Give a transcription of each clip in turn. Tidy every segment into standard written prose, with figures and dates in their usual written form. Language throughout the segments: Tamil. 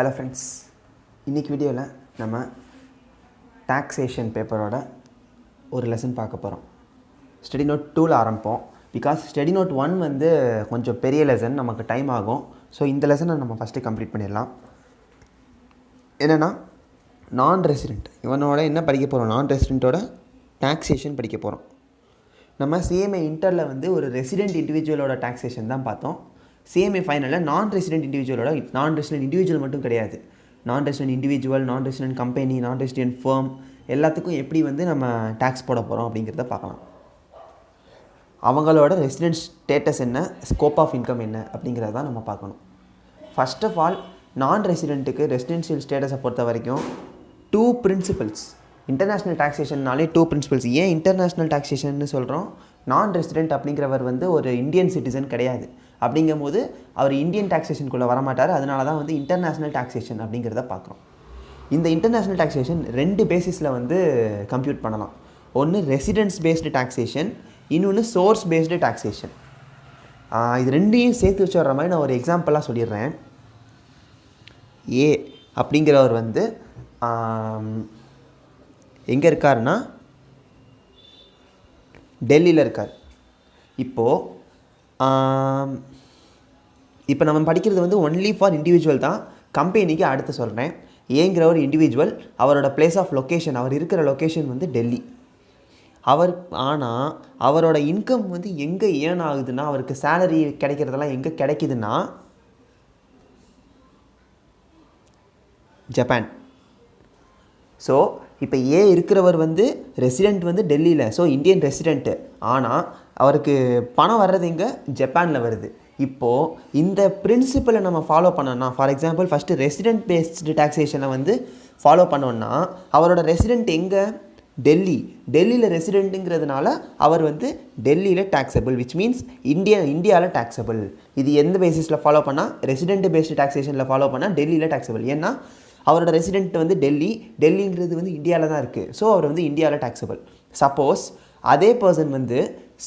Hello friends, இன்னைக்கு வீடியோவில் நம்ம taxation பேப்பரோட ஒரு லெசன் பார்க்க போகிறோம். ஸ்டடி நோட் 2ல் ஆரம்பிப்போம். பிகாஸ் ஸ்டடி நோட் 1 வந்து கொஞ்சம் பெரிய லெசன், நமக்கு டைம் ஆகும். ஸோ இந்த லெசனை நம்ம ஃபஸ்ட்டு கம்ப்ளீட் பண்ணிடலாம். என்னென்னா நான் ரெசிடெண்ட், இவனோட என்ன படிக்க போகிறோம், நான் ரெசிடெண்ட்டோட taxation படிக்க போகிறோம். நம்ம சிஎம்ஏ இன்டரில் வந்து ஒரு ரெசிடெண்ட் இண்டிவிஜுவலோட taxation தான் பார்த்தோம். சிஎம்ஏ ஃபைனலில் நான் ரெசிடெண்ட் இண்டிவிஜுவல் மட்டும் கிடையாது, நான் ரெசிடெண்ட் இண்டிவிஜுவல், நான் ரெசிடெண்ட் கம்பெனி, நான் ரெசிடெண்ட் ஃபர்ம் எல்லாத்துக்கும் எப்படி வந்து நம்ம டேக்ஸ் போட போகிறோம் அப்படிங்கிறத பார்க்கலாம். அவங்களோட ரெசிடென்ட் ஸ்டேட்டஸ் என்ன, ஸ்கோப் ஆஃப் இன்கம் என்ன அப்படிங்கிறத தான் நம்ம பார்க்கணும். ஃபர்ஸ்ட் ஆஃப் ஆல் நான் ரெசிடெண்ட்டுக்கு ரெசிடென்ஷியல் ஸ்டேட்டஸை பொறுத்த வரைக்கும் 2 பிரின்சிபல்ஸ். இன்டர்நேஷ்னல் டாக்ஸேஷன்னாலே 2 பிரின்சிபல்ஸ். ஏன் இன்டர்நேஷ்னல் டாக்ஸேஷன்னு சொல்கிறோம்? நான் ரெசிடெண்ட் அப்படிங்கிறவர் வந்து ஒரு இந்தியன் சிட்டிசன் கிடையாது. அப்படிங்கும்போது அவர் இந்தியன் டாக்ஸேஷனுக்குள்ளே வரமாட்டார். அதனால தான் வந்து இன்டர்நேஷ்னல் டாக்ஸேஷன் அப்படிங்கிறத பார்க்குறோம். இந்த இன்டர்நேஷ்னல் டாக்ஸேஷன் 2 பேசிஸில் வந்து கம்ப்யூட் பண்ணலாம். ஒன்று ரெசிடென்ஸ் பேஸ்டு டாக்ஸேஷன், இன்னொன்று சோர்ஸ் பேஸ்டு டாக்ஸேஷன். இது ரெண்டையும் சேர்த்து வச்சுற மாதிரி நான் ஒரு எக்ஸாம்பிளாக சொல்லிடுறேன். ஏ அப்படிங்கிறவர் வந்து எங்கே இருக்காருன்னா டெல்லியில் இருக்கார். இப்போ நம்ம படிக்கிறது வந்து ஒன்லி ஃபார் இண்டிவிஜுவல் தான். கம்பெனிக்கு அடுத்து சொல்கிறேன். ஏங்கிற ஒரு இண்டிவிஜுவல், அவரோட பிளேஸ் ஆஃப் லொக்கேஷன், அவர் இருக்கிற லொக்கேஷன் வந்து டெல்லி. ஆனால் அவரோட இன்கம் வந்து எங்கே ஏர்ன் ஆகுதுன்னா, அவருக்கு சேலரி கிடைக்கிறதெல்லாம் எங்கே கிடைக்குதுன்னா ஜப்பான். ஸோ இப்போ ஏ இருக்கிறவர் வந்து ரெசிடெண்ட் வந்து டெல்லியில், ஸோ இந்தியன் ரெசிடெண்ட்டு. ஆனால் அவருக்கு பணம் வர்றது எங்கே, ஜப்பானில் வருது. இப்போது இந்த பிரின்சிபலை நம்ம ஃபாலோ பண்ணோன்னா, for example first resident based டாக்ஸேஷனை வந்து ஃபாலோ பண்ணோன்னா, அவரோட ரெசிடெண்ட் எங்கே, டெல்லியில் ரெசிடெண்ட்டுங்கிறதுனால அவர் வந்து டெல்லியில் டாக்ஸபிள், விச் மீன்ஸ் இந்தியாவில் டாக்ஸபிள். இது எந்த பேசிஸில் ஃபாலோ பண்ணால், ரெசிடெண்ட் பேஸ்டு டாக்ஸேஷனில் ஃபாலோ பண்ணால் டெல்லியில் டாக்ஸபிள். ஏன்னா அவரோட ரெசிடெண்ட் வந்து டெல்லிங்கிறது வந்து இந்தியாவில் தான் இருக்குது. ஸோ அவர் வந்து இந்தியாவில் டாக்ஸபிள். சப்போஸ் அதே பர்சன் வந்து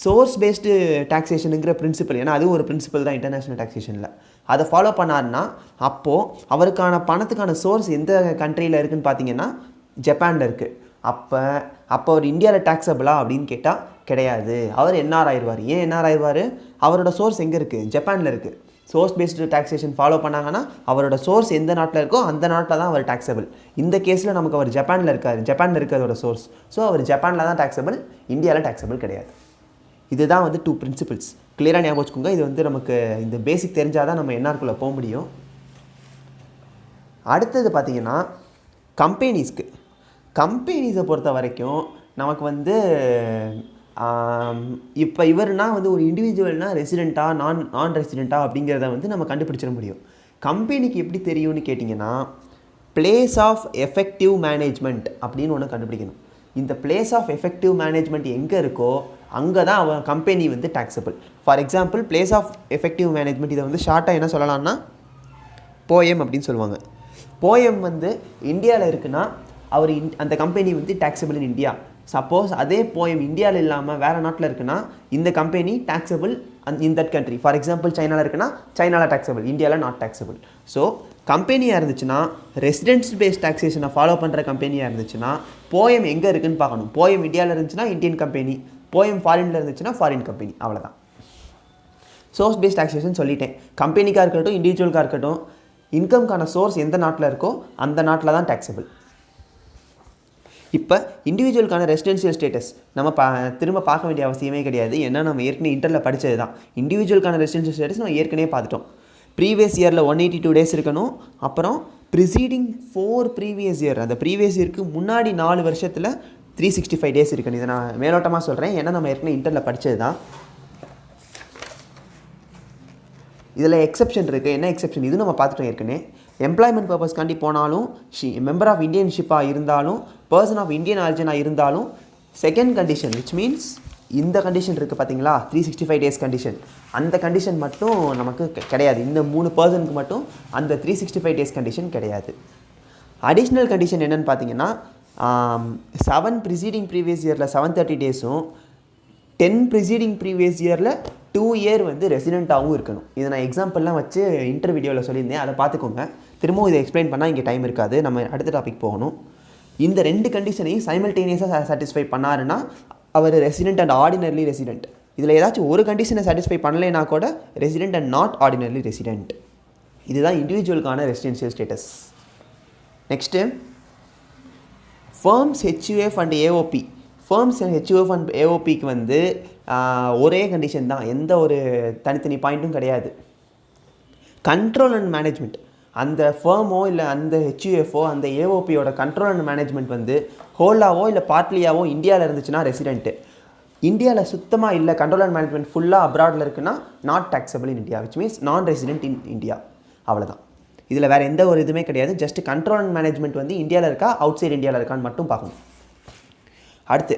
சோர்ஸ் பேஸ்டு டாக்ஸேஷனுங்கிற பிரின்சிபல், ஏன்னா அதுவும் ஒரு பிரின்சிபல் தான் இன்டர்நேஷ்னல் டாக்ஸேஷனில், அதை ஃபாலோ பண்ணார்னா அப்போது அவருக்கான பணத்துக்கான சோர்ஸ் எந்த கண்ட்ரியில் இருக்குதுன்னு பார்த்தீங்கன்னா ஜப்பானில் இருக்குது. அப்போ அவர் இந்தியாவில் டாக்ஸபிளா அப்படின்னு கேட்டால் கிடையாது. அவர் என்ஆர் ஆயிடுவார். ஏன் என்ஆர் ஆயிடுவார்? அவரோட சோர்ஸ் எங்கே இருக்குது, ஜப்பானில் இருக்குது. சோர்ஸ் பேஸ்டு டாக்ஸேஷன் ஃபாலோ பண்ணாங்கன்னா அவரோட சோர்ஸ் எந்த நாட்டில் இருக்கோ அந்த நாட்டில் தான் அவர் டாக்ஸபிள். இந்த கேஸில் நமக்கு அவர் ஜப்பானில் இருக்கார், ஜப்பானில் இருக்கிறதோட சோர்ஸ். ஸோ அவர் ஜப்பானில் தான் டாக்ஸபிள், இந்தியாவில் டாக்ஸபிள் கிடையாது. இதுதான் வந்து 2 பிரின்சிபல்ஸ். கிளியராக ஞாபகம் வச்சுக்கோங்க. இது வந்து நமக்கு இந்த பேசிக் தெரிஞ்சால் தான் நம்ம என்ஆர்க்குள்ளே போக முடியும். அடுத்தது பார்த்திங்கன்னா கம்பெனிஸை பொறுத்த வரைக்கும் நமக்கு வந்து இப்போ இவர்னா வந்து ஒரு இண்டிவிஜுவல்னா ரெசிடெண்ட்டா நான் ரெசிடெண்ட்டா அப்படிங்கிறத வந்து நம்ம கண்டுபிடிச்சிட முடியும். கம்பெனிக்கு எப்படி தெரியும்னு கேட்டிங்கன்னா, பிளேஸ் ஆஃப் எஃபெக்டிவ் மேனேஜ்மெண்ட் அப்படின்னு ஒன்று கண்டுபிடிக்கணும். இந்த பிளேஸ் ஆஃப் எஃபெக்டிவ் மேனேஜ்மெண்ட் எங்கே இருக்கோ அங்கே தான் அவன் கம்பெனி வந்து taxable. For example place of effective management, இதை வந்து ஷார்ட்டாக என்ன சொல்லலாம்னா போயம் அப்படின்னு சொல்லுவாங்க. போயம் வந்து இந்தியாவில் இருக்குன்னா அவர் அந்த கம்பெனி வந்து டாக்ஸபிள் இன் இந்தியா. சப்போஸ் அதே போயம் இந்தியாவில் இல்லாமல் வேறு நாட்டில் இருக்குன்னா இந்த company taxable in that country. For example சைனாவில் இருக்குன்னா சைனாவில் டாக்ஸபிள், இந்தியாவில் நாட் டாக்ஸபிள். ஸோ கம்பெனியாக இருந்துச்சுன்னா, ரெசிடென்ஸ் பேஸ்ட் டாக்ஸேஷனை ஃபாலோ பண்ணுற கம்பெனியாக இருந்துச்சுன்னா போயம் எங்கே இருக்குதுன்னு பார்க்கணும். போயம் இந்தியாவில் இருந்துச்சுன்னா இந்தியன் கம்பெனி, போயம் ஃபாரினில் இருந்துச்சுன்னா ஃபாரின் கம்பெனி, அவ்வளோதான். சோர்ஸ் பேஸ்ட் டாக்ஸேஷன் சொல்லிட்டேன். கம்பெனிக்காக இருக்கட்டும், இண்டிவிஜுவலுக்காக இருக்கட்டும், இன்கம்கான சோர்ஸ் எந்த நாட்டில் இருக்கோ அந்த நாட்டில் தான் டாக்ஸபிள். இப்போ இண்டிவிஜுவலுக்கான ரெசிடென்ஷியல் ஸ்டேட்டஸ் நம்ம திரும்ப பார்க்க வேண்டிய அவசியமே கிடையாது. ஏன்னா நம்ம ஏற்கனவே இன்டரில் படித்தது தான். இண்டிவிஜுவலுக்கான ரெசிடென்ஷியல் ஸ்டேட்டஸ் நம்ம ஏற்கனவே பார்த்துட்டோம். ப்ரீவியஸ் இயரில் 182 டேஸ் இருக்கணும். அப்புறம் ப்ரிசீடிங் 4 ப்ரீவியஸ் இயர், அந்த ப்ரீவியஸ் இயருக்கு முன்னாடி 4 வருஷத்தில் 365 டேஸ் இருக்கணும். இதை நான் மேலோட்டமாக சொல்கிறேன், ஏன்னா நம்ம ஏற்கனவே இன்டரில் படித்தது தான். இதில் எக்ஸப்ஷன் இருக்குது. என்ன எக்ஸப்ஷன்? இது நம்ம பார்த்துட்டோம் ஏற்கனவே. எம்ப்ளாய்மெண்ட் பர்பஸ்க்காண்டி போனாலும், மெம்பர் ஆஃப் இந்தியன்ஷிப்பாக இருந்தாலும், பர்சன் ஆஃப் இந்தியன் ஆரிஜினாக இருந்தாலும், செகண்ட் கண்டிஷன் விச் மீன்ஸ் இந்த கண்டிஷன் இருக்குது பார்த்தீங்களா, 365 டேஸ் கண்டிஷன், அந்த கண்டிஷன் மட்டும் நமக்கு கிடையாது. இந்த 3 பர்சனுக்கு மட்டும் அந்த 365 டேஸ் கண்டிஷன் கிடையாது. அடிஷ்னல் கண்டிஷன் என்னென்னு பார்த்தீங்கன்னா, 7 ப்ரிசீடிங் ப்ரீவியஸ் இயரில் 730 டேஸும், 10 ப்ரிசீடிங் ப்ரீவியஸ் இயரில் 2 இயர் வந்து ரெசிடெண்ட்டாகவும் இருக்கணும். இதை நான் எக்ஸாம்பிள்லாம் வச்சு இன்டர்வியூவில் சொல்லியிருந்தேன், அதை பார்த்துக்கோங்க. திரும்பவும் இதை எக்ஸ்பிளைன் பண்ணால் இங்கே டைம் இருக்காது, நம்ம அடுத்த டாபிக் போகணும். இந்த 2 கண்டிஷனையும் சைமல்டேனியஸாக சாட்டிஸ்ஃபை பண்ணாருன்னா அவர் ரெசிடெண்ட் அண்ட் ஆர்டினரி ரெசிடெண்ட். இதில் ஏதாச்சும் ஒரு கண்டிஷனை சாட்டிஸ்ஃபை பண்ணலைன்னா கூட resident and not ordinary resident. இதுதான் இண்டிவிஜுவலுக்கான residential status. Next firms HUF and AOP. Firms HUF and ஏஓபிக்கு வந்து ஒரே கண்டிஷன் தான், எந்த ஒரு தனித்தனி பாயிண்ட்டும் கிடையாது. கண்ட்ரோல் அண்ட் மேனேஜ்மெண்ட், அந்த ஃபர்மோ இல்லை அந்த ஹெச்யூஎஃப்ஓ அந்த ஏஓபியோட கண்ட்ரோல் அண்ட் மேனேஜ்மெண்ட் வந்து ஹோலாவோ இல்லை பார்ட்லியாவோ இந்தியாவில் இருந்துச்சுன்னா ரெசிடென்ட்டு. இந்தியாவில் சுத்தமாக இல்லை, கண்ட்ரோல் அண்ட் மேனேஜ்மெண்ட் ஃபுல்லாக அப்ராடில் இருக்குன்னா not taxable in India, which means நான் ரெசிடென்ட் இன் இந்தியா. அவ்வளோதான். இதில் வேறு எந்த ஒரு இதுவுமே கிடையாது. ஜஸ்ட் கண்ட்ரோல் அண்ட் மேனேஜ்மெண்ட் வந்து இந்தியாவில் இருக்கா அவுட் சைட் இந்தியாவில் இருக்கான்னு மட்டும் பார்க்கணும். அடுத்து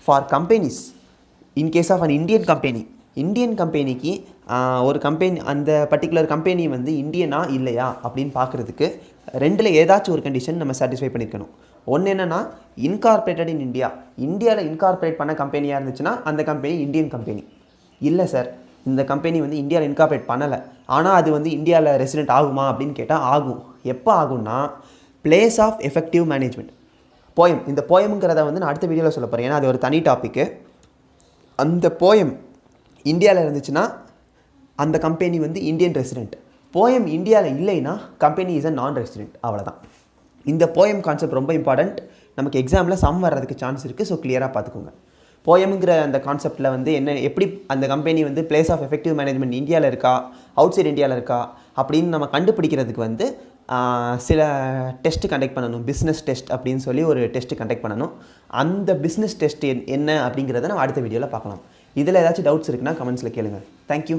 for companies, in case of an Indian company, Indian கம்பெனிக்கு ஒரு கம்பெனி, அந்த பர்டிகுலர் கம்பெனி வந்து இந்தியனா இல்லையா அப்படின்னு பார்க்குறதுக்கு 2ல் ஏதாச்சும் ஒரு கண்டிஷன் நம்ம சாட்டிஸ்ஃபை பண்ணியிருக்கணும். ஒன்று என்னென்னா இன்கார்பரேட்டட் இன் இந்தியா, இந்தியாவில் இன்கார்பரேட் பண்ண கம்பெனியாக இருந்துச்சுன்னா அந்த கம்பெனி இந்தியன் கம்பெனி. இல்லை சார், இந்த கம்பெனி வந்து இந்தியாவில் இன்கார்பரேட் பண்ணலை, ஆனால் அது வந்து இந்தியாவில் ரெசிடெண்ட் ஆகுமா அப்படின்னு கேட்டால் ஆகும். எப்போ ஆகும்னா place of effective management. Poem, இந்த போயம்ங்கிறத வந்து நான் அடுத்த வீடியோவில் சொல்ல போகிறேன், ஏன்னா அது ஒரு தனி டாப்பிக்கு. அந்த போயம் இந்தியாவில் இருந்துச்சுன்னா அந்த கம்பெனி வந்து இந்தியன் ரெசிடெண்ட். போயம் இந்தியாவில் இல்லைன்னா கம்பெனி இஸ் அ நான் ரெசிடெண்ட். அவ்வளோதான். இந்த போயம் கான்செப்ட் ரொம்ப இம்பார்ட்டண்ட். நமக்கு எக்ஸாமில் சம் வர்றதுக்கு சான்ஸ் இருக்குது. ஸோ கிளியராக பார்த்துக்கோங்க. போயம்ங்கிற அந்த கான்செப்டில் வந்து என்ன, எப்படி அந்த கம்பெனி வந்து பிளேஸ் ஆஃப் எஃபெக்டிவ் மேனேஜ்மெண்ட் இந்தியாவில் இருக்கா அவுட் சைட் இந்தியாவில் இருக்கா அப்படின்னு நம்ம கண்டுபிடிக்கிறதுக்கு வந்து சில டெஸ்ட்டு கண்டக்ட் பண்ணணும். பிஸ்னஸ் டெஸ்ட் அப்படின்னு சொல்லி ஒரு டெஸ்ட்டு கண்டக்ட் பண்ணணும். அந்த பிஸ்னஸ் டெஸ்ட் என்ன அப்படிங்கிறத நம்ம அடுத்த வீடியோவில் பார்க்கலாம். இதில் ஏதாச்சும் டவுட்ஸ் இருக்குன்னா கமெண்ட்ஸில் கேளுங்கள். தேங்க்யூ.